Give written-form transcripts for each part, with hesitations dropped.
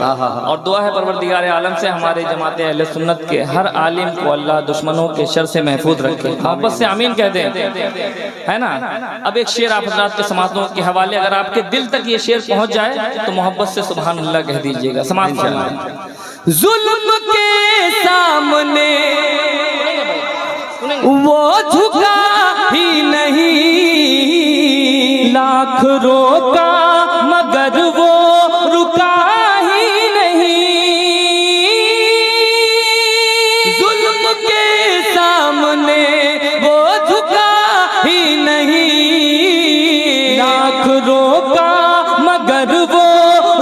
और दुआ है परवरदिगार आलम से हमारे जमात अहले सुन्नत के हर आलिम को अल्लाह दुश्मनों के शर से महफूज रखे। मोहब्बत से आमीन कह दें, है ना। अब एक शेर आप हज़रात के समातों के हवाले, अगर आपके दिल तक ये शेर पहुंच जाए तो मोहब्बत से सुभान अल्लाह कह दीजिएगा। समात फरमाएं। जुल्म के सामने वो झुका ही नहीं, लाख रोका मगर वो रुका ही नहीं। जुल्म के सामने वो झुका ही नहीं, लाख रोका मगर वो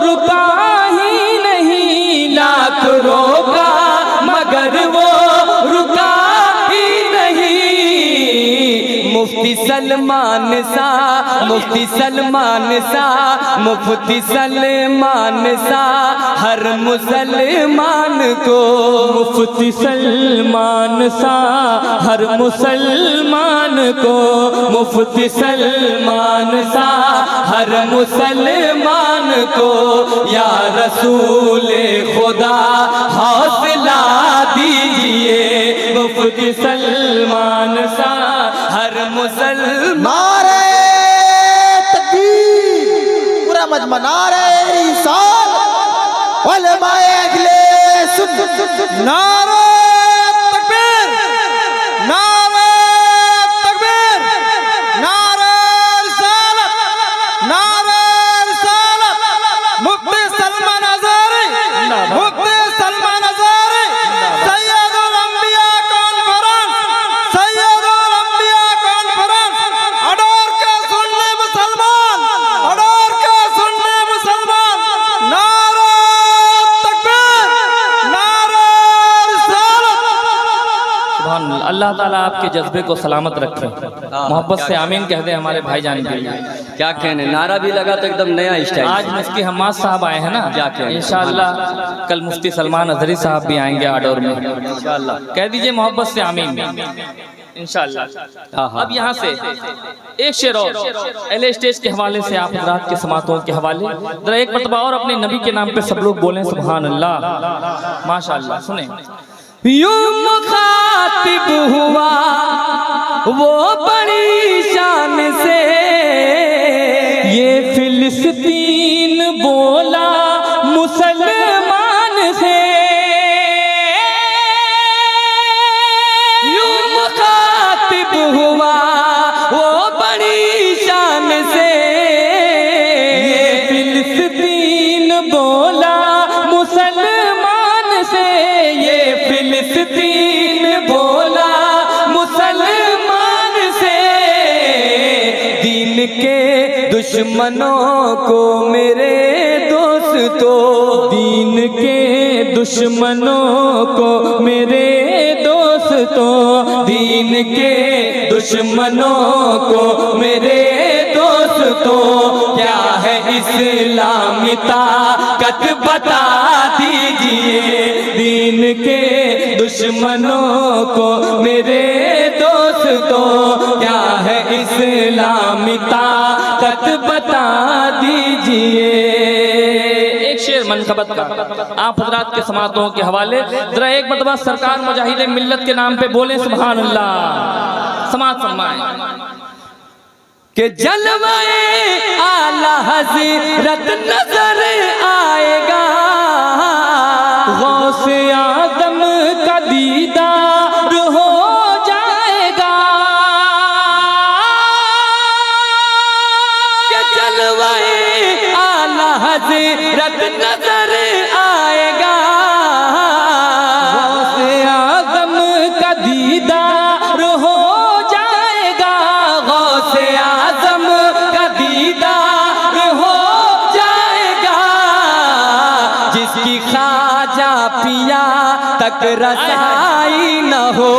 रुका ही नहीं। लाख रोका मगर वो रुका ही नहीं। मुफ्ती सलमान सा, मुफ्ती सलमान सा, मुफ्ती सलमान सा हर मुसलमान को, मुफ्ती सलमान सा हर मुसलमान को, मुफ्ती सलमान सा हर मुसलमान को। या रसूल खुदा हौसला दीजिए, मुफ्ती सलमान सा हर मुसलमान। नारे तकबीर, पूरा मजमा नारे रिसालत उलमाए अहले सुन्नत। नारे तकबीर, नारे तकबीर, नारे रिसालत, नारे रिसालत। मुफ्ती सलमान अज़हरी, मुफ्ती सलमान अज़हरी, सैयदुल अंबिया कॉन्फ्रेंस, सैयदुल अंबिया कॉन्फ्रेंस। अडोर के सुन्नी मुसलमान, अडोर के सुन्नी मुसलमान। नारे तकबीर, नारे रिसालत। सुभान अल्लाह। अल्लाह ताला आपके जज्बे को सलामत रखे। मोहब्बत से आमीन कह दे हमारे भाईजान के लिए। क्या कहने, नारा भी लगा तो एकदम नया स्टाइल। आज मुफ्ती हम्माद साहब आए हैं ना, क्या कहने। इंशाअल्लाह कल मुफ्ती सलमान अज़हरी साहब भी आएंगे आडोर में, इंशाअल्लाह। कह दीजिए मोहब्बत से आमीन इंशाअल्लाह। अब यहाँ से एक शेर और अहले स्टेज के हवाले से आप हज़रात के समातों के हवाले जरा एक मरतबा और अपने नबी के नाम पे सब लोग बोलें सुभान अल्लाह माशाअल्लाह। सुने। यूं मुखातिब हुआ वो बड़ी शान से, ये फिलिस्तीन बोला मुसलमान से। यूं मुखातिब हुआ वो बड़ी शान से, ये फिलिस्तीन बोला मुसलमान से। ये फिलिस्तीन बोला मुसलमान से। दीन के दुश्मनों को मेरे दोस्तों, दीन के दुश्मनों को मेरे दोस्तों, दीन के दुश्मनों को मेरे दोस्तों। क्या है इस्लामी ताकत बता दीजिए, दीन के दुश्मनों को मेरे दोस्तों। क्या है इस्लामी ताकत बता दीजिए। एक शेर मनकबत का आप हज़रात के समातों के हवाले जरा एक मरतबा सरकार मुजाहिद मिल्लत के नाम पे बोले सुभान अल्लाह। समात फरमाएं कि जलवाए आला हज़रत नजर आएगा, गौसे आदम का दीदार हो जाएगा। कि जलवाए आला हज़रत नजर आएगा, गौसे आदम का दीदार हो जाएगा। गौसे आज़म का दीदार हो जाएगा। जिसकी ख्वाजा पिया तक रसाई न हो,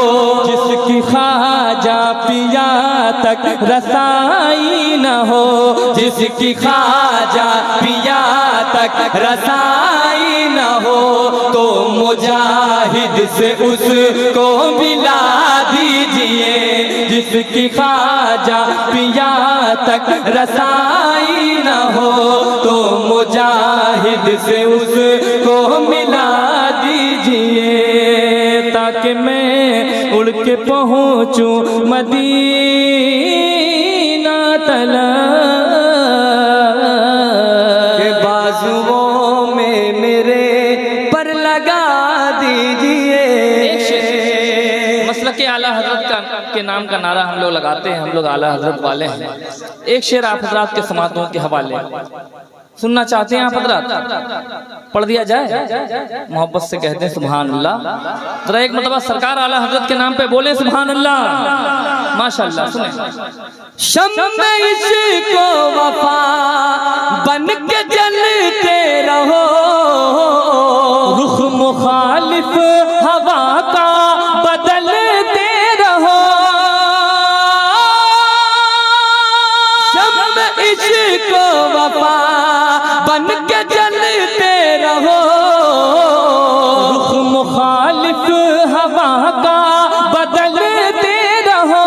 जिसकी ख्वाजा पिया तक रसाई न हो, जिसकी ख्वाजा पिया तक रसाई न हो, तो मुजाहिद से उसको मिला दीजिए। जिसकी ख्वाजा पिया तक रसाई न हो, तो मुजाहिद से उसको मिला दीजिए, ताकि मैं उड़ के पहुँचूं मदीना तला के बाजुओं में मेरे पर लगा दीजिए। मसलक आला हजरत के नाम का नारा हम लोग लगाते हैं, हम लोग आला हजरत वाले हैं। एक शेर आप हजरात के समातों के हवाले सुनना चाहते हैं आप हजरात, पढ़ दिया जाए? मोहब्बत से कहते हैं सुभान अल्लाह। जरा एक मतलब सरकार आला हजरत के नाम पे बोले सुभान अल्लाह, माशाअल्लाह। सुने। शम्म इश्क़ो वफा बन के जलते रहो, रुख मुखालिफ हवा का बदलते रहो। शम्म इश्क़ो वफा बन के जलते रहो, रुख मुखालिफ हवा का बदलते रहो,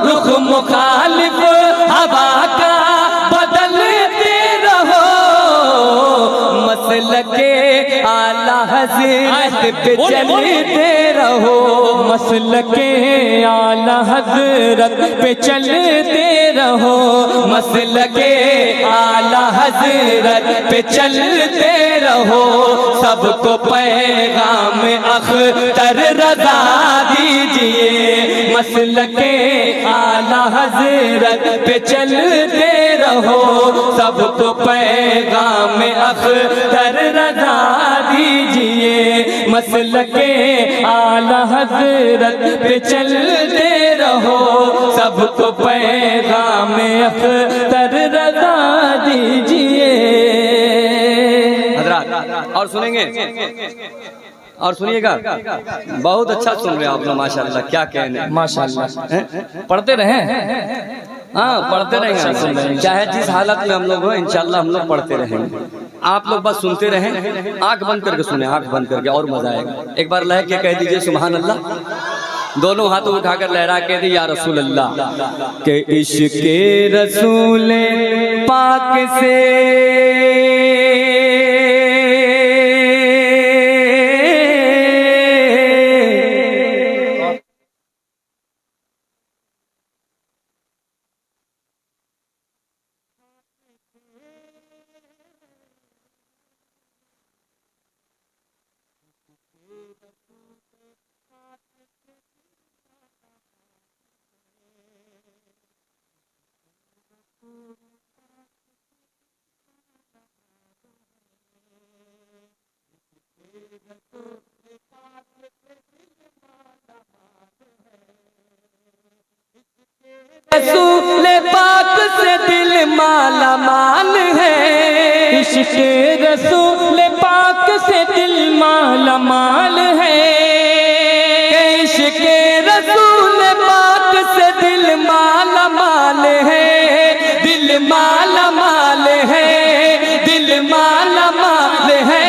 रुख मुखालिफ हवा का बदलते रहो। मसलके आला हज़रत पे चलते रहो, मसलके आला हज़रत पे चलते रहो, मसलके आला हज़रत पे चलते रहो। सबको पैगाम अख्तर रज़ा दीजिए, मसलके आला हज़रत पे चलते रहो। सबको पैगाम अख्तर रज़ा दीजिए, मसलके आला हज़रत पे चलते रहो। सबको पैगाम अख्तर रज़ा दीजिए। और सुनेंगे और सुनिएगा, बहुत अच्छा सुन रहे हैं आप लोग माशाल्लाह। क्या कहने, माशाअल्लाह। पढ़ते रहें, हाँ पढ़ते रहेंगे, चाहे जिस हालत में हम लोग हो इंशाल्लाह हम लोग पढ़ते रहेंगे। आप लोग बस सुनते रहें, आंख बंद करके सुने, आंख बंद करके, और मजा आएगा। एक बार लह के कह दीजिए सुभान अल्लाह, दोनों हाथों उठाकर लहरा के दी या रसूल अल्लाह। के इश्क़े रसूल पाक से रसूल पाक से दिल माला माल है, इश्क़े रसूल पाक से दिल माला माल है, इश्क़े रसूल पाक से दिल माला माल है, दिल माला माल है, दिल माला माल है।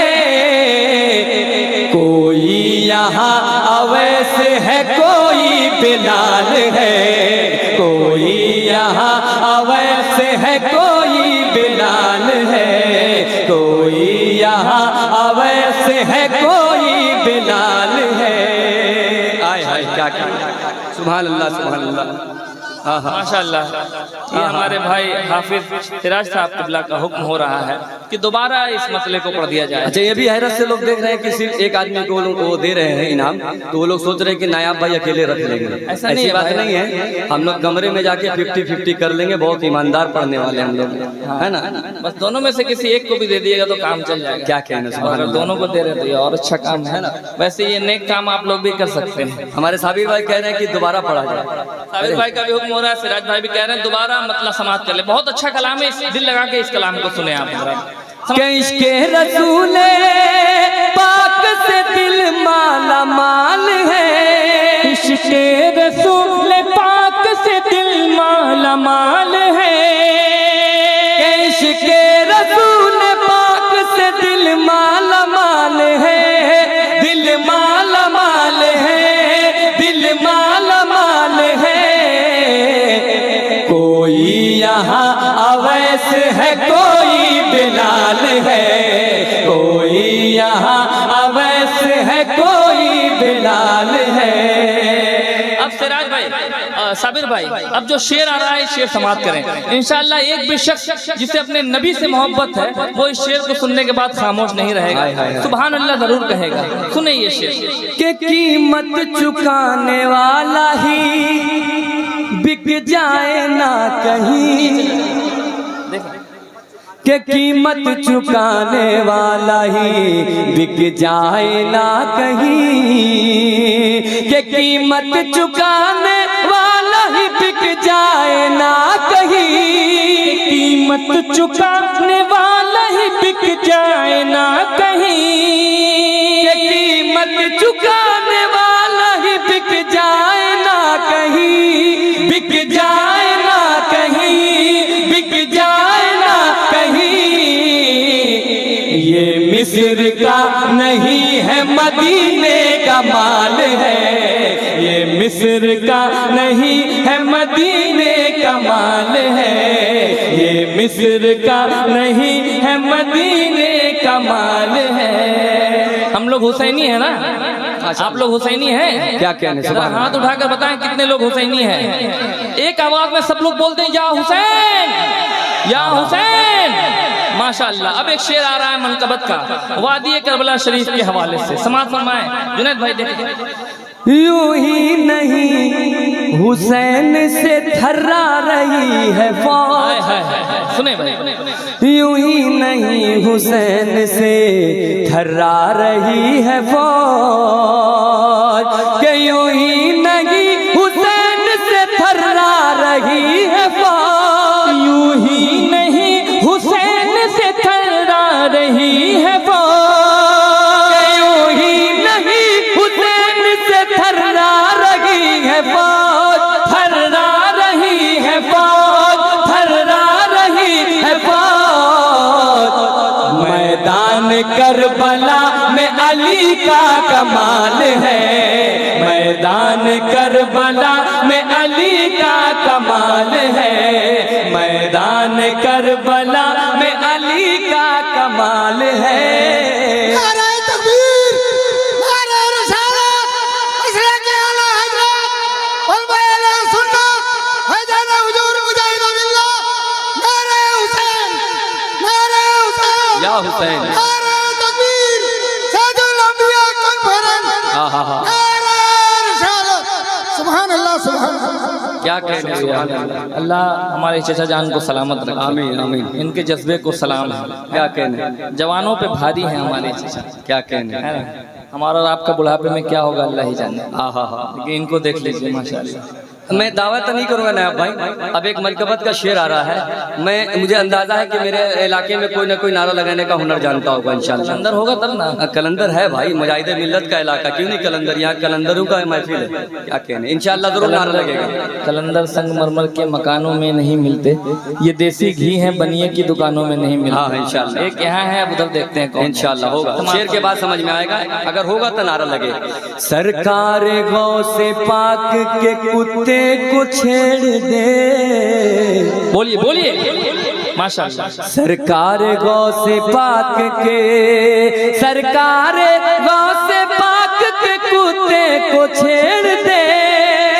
कोई यहाँ अवैस है, कोई बिलाल है, कोई यहाँ अवैस है, कोई बिलाल है, कोई यहाँ अवैस है, कोई बिलाल है। आय हाय क्या क्या, सुभान अल्लाह सुभान अल्लाह। माशाअल्लाह। ये हमारे भाई हाफिज सिराज साहब क़िबला का हुक्म हो रहा है कि दोबारा इस मसले को पढ़ दिया जाए। अच्छा, ये भी हैरत से लोग देख रहे हैं कि सिर्फ एक आदमी को वो दे रहे हैं इनाम, तो वो लोग सोच रहे हैं कि नायाब भाई अकेले रख लेंगे। ऐसा ऐसी बात नहीं है, हम लोग कमरे में जाके 50-50 कर लेंगे। बहुत ईमानदार पढ़ने वाले हम लोग, है ना। बस दोनों में से किसी एक को भी दे दिएगा तो काम चल जाएगा। क्या कहना, अगर दोनों को दे रहे तो ये और अच्छा काम है ना। वैसे ये नेक काम आप लोग भी कर सकते हैं। हमारे साबिर भाई कह रहे हैं कि दोबारा पढ़ा जाए। साबिर भाई का भी हुक्म हो रहा है, सिराज भाई भी कह रहे हैं दोबारा मतलब समाप्त कर ले। बहुत अच्छा कलाम है, दिल लगा के इस कलाम को सुने आप। इश्क़े रसूल पाक से दिल माला माल है, इश्क़े रसूल पाक से दिल माला माल है, इश्क़े रसूल पाक से दिल माला माल है, दिल माला माल है, दिल माला माल है। कोई यहाँ अवैस है, कोई बिलाल है, कोई यहाँ अवैस है कोई बिलाल है। अब सिराज भाई, साबिर भाई, अब जो शेर आ रहा है शेर समाप्त करें इंशाअल्लाह। एक भी शख्स जिसे अपने नबी से मोहब्बत है वो इस शेर को सुनने के बाद खामोश नहीं रहेगा, सुभान अल्लाह जरूर कहेगा। सुने ये शेर कि कीमत चुकाने वाला ही बिक जाए ना कहीं, कि कीमत चुकाने वाला ही बिक जाए ना कहीं, कि कीमत चुकाने वाला ही बिक जाए ना कहीं, कीमत चुकाने वाला ही बिक जाए ना कहीं, कि कीमत चुकाने वाला ही बिक जाए ना कहीं, बिक जाए ना कहीं, बिक जाए ना कहीं। ये मिस्र का नहीं है मदीने का माल है, ये मिस्र का नहीं है मदीने का माल है, ये मिस्र का नहीं है मदीने का माल है। हम लोग हुसैनी है ना, आप लोग हुसैनी हैं? क्या कहने से जरा हाथ उठाकर बताएं कितने लोग हुसैनी हैं। एक आवाज में सब लोग बोलते हैं या हुसैन, या हुसैन। माशाअल्लाह। अब एक शेर आ रहा है मनकबत का, वादी करबला शरीफ के हवाले से, समाअत फरमाएं जुनैद भाई। देखिए यूं ही नहीं हुसैन से थर्रा रही है फौज, सुने भाई, यूं ही नहीं हुसैन से थर्रा रही है फौज, कि यूं ही नहीं हुसैन से थर्रा रही है फौज, यूं ही नहीं हुसैन से थर्रा रही है फौज, यूं ही नहीं हुसैन से थर्रा रही है फौज, थर्रा रही है फौज, थर्रा रही है फौज। मैदान करबला में अली का कमाल है, मैदान करबला में अली का कमाल है, मैदान करबला में अली का कमाल है। नारे तकबीर, नारे रिसालत, असला के आला हजरत, उलमाए अहले सुन्नत, हैदर हुजूर मुजाहिद बिल्लाह, नारे हुसैन, नारे हुसैन, या हुसैन। नारे तकबीर, सैयदुल अंबिया कॉन्फ्रेंस, हाँ हाँ हाँ, नारे रिसालत, सुभान अल्लाह, सुभान अल्लाह। क्या कहने से। अल्लाह हमारे चचा जान को सलामत रखे, आमीन आमीन। इनके जज्बे को सलाम है। क्या कहने, जवानों पे भारी है हमारे चचा, क्या कहने। है ना? हमारा और आपका बुढ़ापे में क्या होगा अल्लाह ही जाने। हाँ हाँ हाँ, लेकिन इनको देख लीजिए माशाल्लाह। मैं दावा तो नहीं करूंगा नायब भाई। अब एक मनकबत का शेर आ रहा है, मुझे अंदाजा है कि मेरे इलाके में कोई ना कोई नारा लगाने का हुनर जानता होगा इंशाल्लाह। कलंदर होगा तब ना। कलंदर है भाई, मुजाहिद मिल्लत का इलाका, क्यों नहीं कलंदर, यहाँ कलंदरों का महफिल है। क्या कहने, इंशाल्लाह जरूर नारा लगेगा। कलंदर संगमरमर के मकानों में नहीं मिलते, ये देसी घी है बनिए की दुकानों में नहीं मिलते। हाँ इंशाल्लाह, एक यहाँ है, अब उधर देखते हैं कौन। इंशाल्लाह होगा, शेर के बाद समझ में आएगा, अगर होगा तो नारा लगे। सरकार गौ से पाक के कुत्ते को छेड़ दे, बोलिए बोलिए माशाल्लाह। सरकार गौ से पाक के, सरकार गौ से पाक के कुत्ते को छेड़ दे,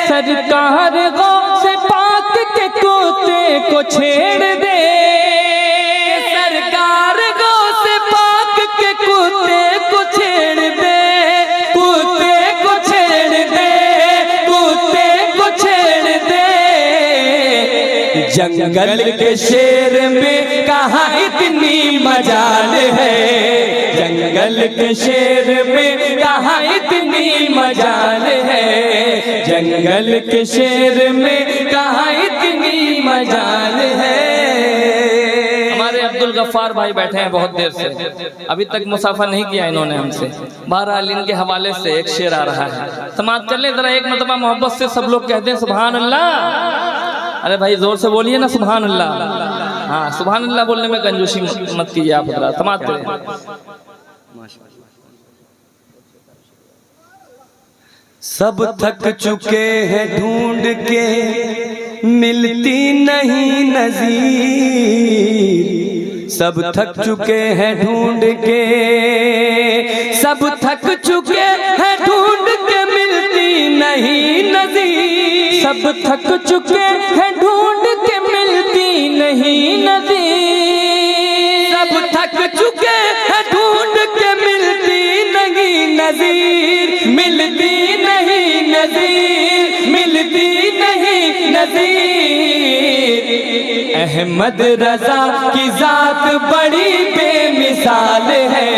सरकार गौ से पाक के कुत्ते को छेड़ दे, सरकार गौ से पाक के कुत्ते को छेड़ दे, कुत्ते को छेड़ दे, कुत्ते को छेड़ दे। जंगल के शेर में कहाँ इतनी मजाल है, जंगल के शेर में कहाँ इतनी मजाल है, जंगल के शेर में कहाँ इतनी मजाल है। हमारे अब्दुल गफ्फार भाई बैठे हैं बहुत देर से, अभी तक मुसाफा नहीं किया इन्होंने हमसे। बहरहाल इनके हवाले से एक शेर आ रहा है, समाप्त कर ले जरा एक मरतबा मोहब्बत से सब लोग कहते हैं सुभान अल्लाह। अरे भाई जोर से बोलिए ना सुभान अल्लाह। हाँ सुभान अल्लाह बोलने में कंजूसी मत कीजिए आप, जरा समाप्त करें। सब थक चुके हैं ढूंढ के, मिलती नहीं नज़ीर, सब थक चुके हैं ढूंढ के, सब थक चुके हैं ढूंढ के मिलती नहीं नज़ीर। सब थक चुके हैं ढूंढ के मिलती नहीं नज़ीर। सब थक चुके हैं ढूंढ के मिलती नहीं नज़ीर। मिलती नहीं नज़ीर, मिलती नहीं नज़ीर। अहमद रजा की जात बड़ी बेमिसाल है।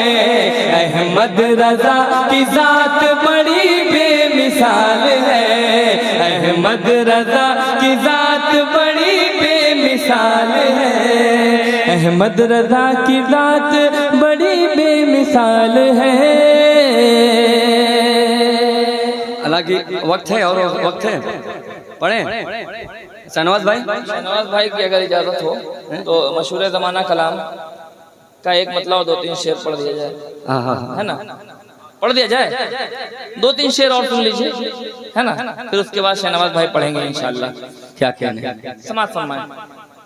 अहमद रजा की जात बड़ी बेमिसाल है। अहमद रजा की जात बड़ी बेमिसाल है। अहमद रजा की जात बड़ी बेमिसाल है। हालांकि वक्त है और वक्त है, पढ़े शहनवाज भाई। शहनवाज भाई की अगर इजाजत हो तो मशहूर ज़माना कलाम का एक मतलब 2-3 शेर पढ़ दिया जाए। हाँ, है ना, पढ़ दिया जाए। 2-3 शेर और सुन लीजिए, है ना, फिर उसके बाद शहनवाज भाई पढ़ेंगे इंशाल्लाह। क्या कहने समाज फरमाएं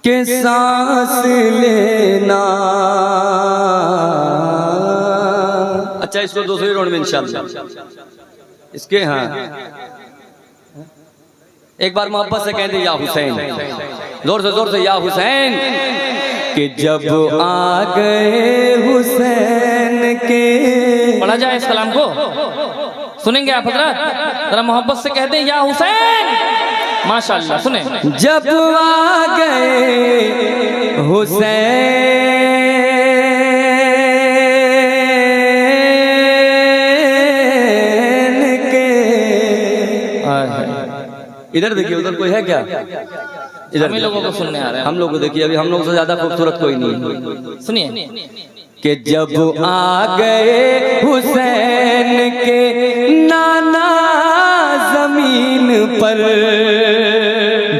कि सांस लेना। अच्छा, इसको दूसरी रोड में इंशाल्लाह इसके। हाँ, एक बार मोहब्बत से कह दे या हुसैन, जोर से या हुसैन। कि जब आ गए हुसैन के। पढ़ा जाए इस कलाम को, सुनेंगे आप हजरत? जरा मोहब्बत से कह दे या हुसैन। माशाअल्लाह, सुने। जब आ गए हुसैन के। इधर देखिए, उधर कोई है क्या? इधर हम लोगों को सुनने आ रहे हैं। हम लोग को देखिए, अभी हम लोग से ज्यादा खूबसूरत कोई नहीं है। सुनिए कि जब आ गए हुसैन के नाना जमीन पर।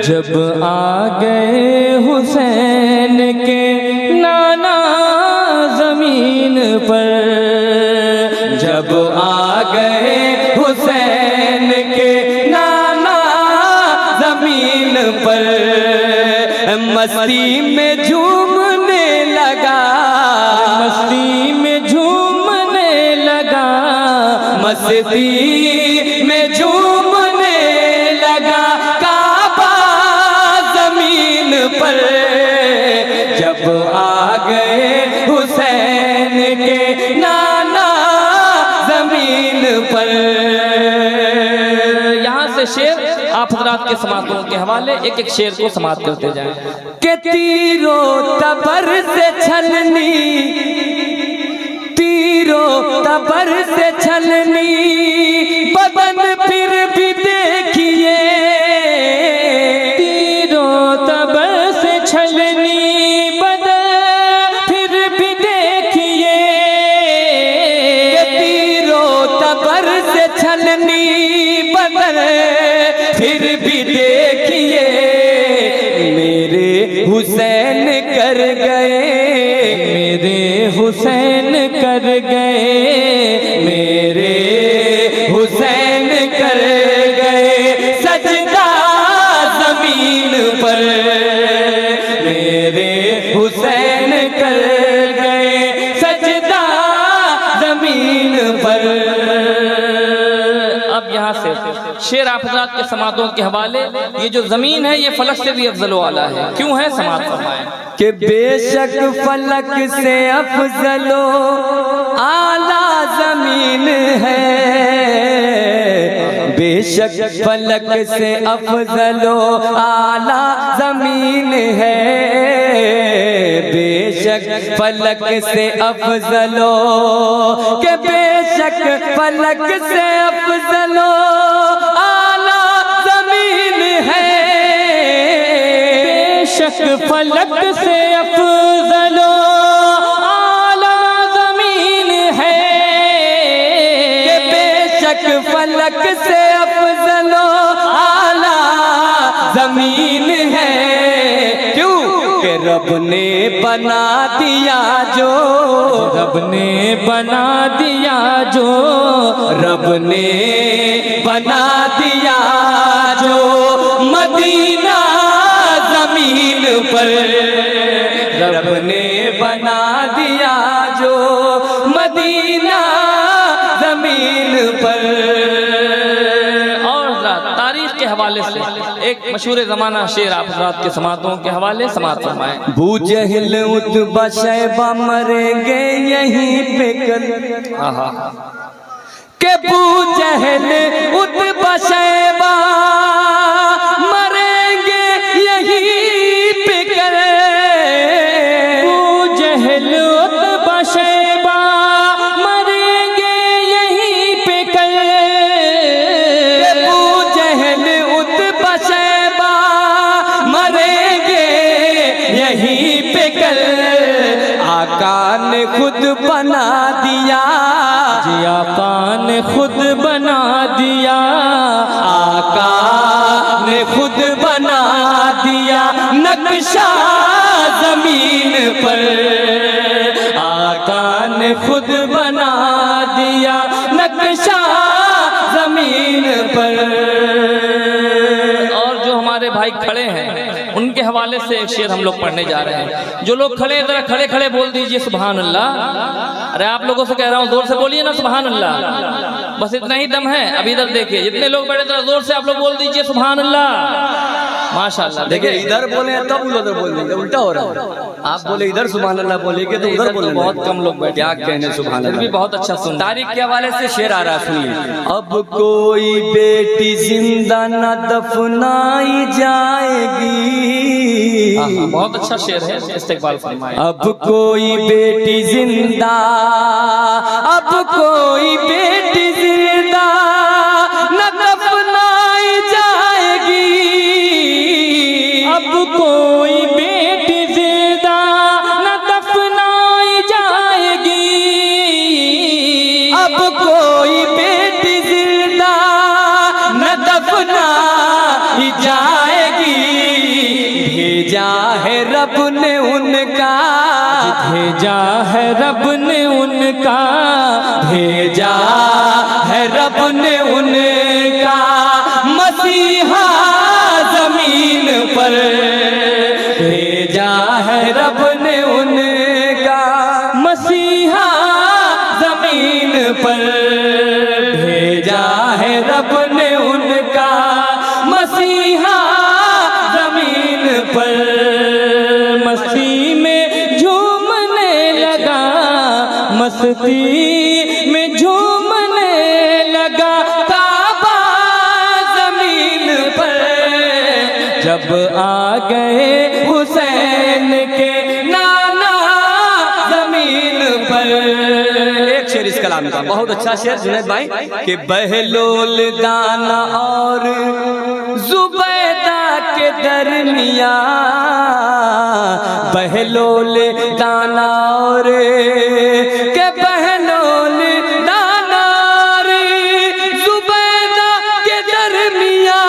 जब आ गए हुसैन के नाना जमीन पर। जब आ गए हुसैन के नाना जमीन पर। मस्ती में झूमने लगा। मस्ती में झूमने लगा। मस्ती में झूमने लगा काबा जमीन पर। जब आ गए हुसैन के नाना जमीन पर। यहाँ से शेर आप हजरात के समातों के हवाले एक एक शेर को समात करते जाएं। के तीरों तबर से छलनी। तीरों तबर से छलनी बदन फिर भी देखिए। तीरों तबर से छलनी बदन फिर भी देखिए। तीरों तबर से छलनी बदन फिर भी देखिए। मेरे हुसैन कर गए। मेरे हुसैन कर गए। मेरे हुसैन कर गए सजदा जमीन पर। मेरे हुसैन कर गए सजदा जमीन पर। अब यहाँ से शेर आप हजरात के समातों के हवाले। ये जो जमीन है ये फलक से भी अफजल वाला है। क्यों है, समात फरमाएं। कि बेशक फलक से अफजलो आला जमीन है। बेशक फलक से अफजलो आला जमीन है। बेशक फलक से अफजलो के बेशक फलक से अफजलो आला जमीन है। बेशक फलक से अफजलो आला जमीन है। बेशक फलक से अफजलो आला जमीन है। क्यों कि रब ने बना दिया जो। रब ने बना दिया जो। रब ने बना दिया जो मदीना जमीन पर। रब ने बना दिया जो मदीना पर। और तारीख के हवाले से एक मशहूर ज़माना शेर आप हज़रात के समातों के हवाले समात फरमाएं। अबू जहल उतबा शैबा मरेंगे यहीं पे कल, के अबू जहल उतबा शैबा मरेंगे यहीं पे कल। अबू जहल उतबा शैबा मरेंगे यहीं पे कल। अबू जहल उतबा शैबा मरेंगे यहीं पे कल। आका ने खुद बना दिया, जी आका ने खुद बना दिया, आका ने खुद बना दिया नक्शा जमीन पर। आका ने खुद बना दिया नक्शा जमीन पर। और जो हमारे भाई खड़े हैं उनके हवाले से एक शेर हम लोग पढ़ने जा रहे हैं। जो लोग खड़े हैं जरा खड़े खड़े बोल दीजिए सुभान अल्लाह। अरे आप लोगों से कह रहा हूँ जोर से बोलिए ना सुभान अल्लाह। बस इतना ही दम है। अभी इधर देखिए जितने लोग बैठे जरा जोर से आप लोग बोल दीजिए सुभान अल्लाह। माशाअल्लाह। देखिए इधर बोले तब उधर बोलेंगे, उल्टा हो रहा है। आप बोले इधर सुभान अल्लाह बोलेंगे तो उधर बोले। बहुत कम लोग बैठे, क्या कहने सुभान फिर भी अल्लाह। बहुत अच्छा सुन। तारीख के हवाले से शेर आ रहा, सुनिए। अब कोई बेटी जिंदा न दफनाई जाएगी। बहुत अच्छा शेर है, इस्तेकबाल फरमाएं। अब कोई बेटी जिंदा, अब कोई बेटी जिंदा न दफनाई जाएगी। अब कोई बेटी जिंदा न दफनाई जाएगी। अब कोई बेटी जिंदा न दफनाई जाएगी। भेजा है रब ने उनका, भेजा है रब ने उनका, भेजा है रब ने उनका मसीहा जमीन पर। भेजा है रब ने उनका मसीहा जमीन पर। भेजा है रब ने उनका मसीहा जमीन पर। मस्ती में झूमने लगा, मस्ती में झूमने लगा काबा जमीन पर। जब आ गए हुसैन के नाना जमीन पर। एक शेर इस कलाम का बहुत अच्छा शेर जुनैद भाई कि बहलोल दाना और जुबैदा के दरमिया, बहलोल दाना और के बहलोल दाना और जुबैदा के दरमिया।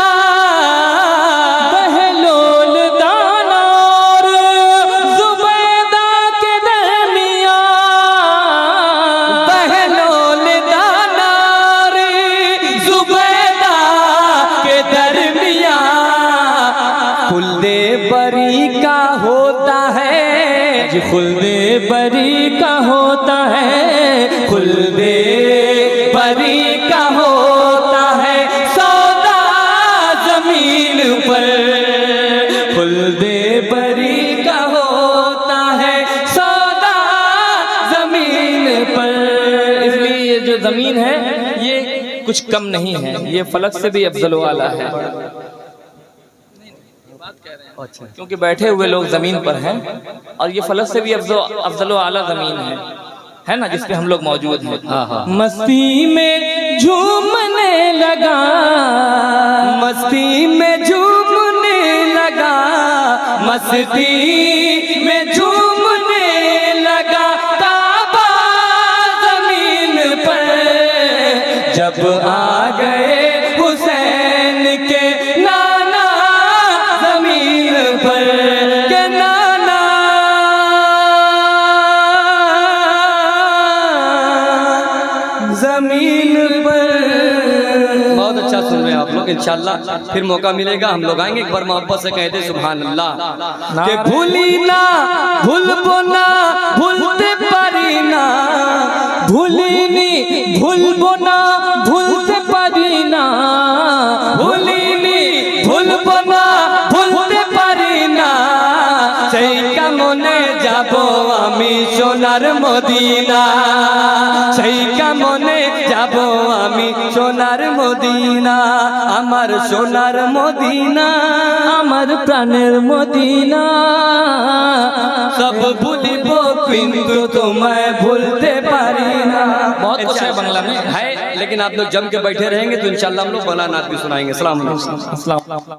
बहलोल दाना और जुबैदा के दरमिया। बहलोल दाना और जुबैदा के दरमिया। खुल्दे बरी का होता है, जी खुल्दे बरी का होता है। खुल्दे बरी का होता है सौदा जमीन पर। खुल्दे बरी का होता है सौदा जमीन पर। इसलिए ये जो जमीन है ये कुछ कम नहीं है, ये फलक से भी अफजल वाला है। क्योंकि बैठे हुए लोग जमीन पर हैं और ये फलक से भी अफजल आला जमीन है ना, जिसपे हम लोग मौजूद हैं। मस्ती में झूमने लगा, मस्ती में झूमने लगा, मस्ती में झूमने लगा काबा जमीन पर। जब आ गए हुसैन के नाना जमीन पर, के नाना जमीन पर। बहुत अच्छा सुन रहे हैं आप लोग। इंशाल्लाह फिर मौका मिलेगा हम लोग आएंगे। एक बार मोहब्बत से कहते सुभान अल्लाह। के भूली ना भूलबो ना भूलते पारी ना, भूलिनी भूलबो ना সেই কামনে যাব আমি সোনার মদিনা, সেই কামনে যাব আমি সোনার মদিনা, আমার সোনার মদিনা, আমার প্রাণের মদিনা। সব ভুলিব কিন্তু তোমায় भूलते पारी ना। बहुत कुछ है बांग्ला में है, लेकिन आप लोग जम के बैठे रहेंगे तो इंशाल्लाह हम लोग बाला नाथ भी सुनाएंगे। अस्सलाम वालेकुम। अस्सलाम।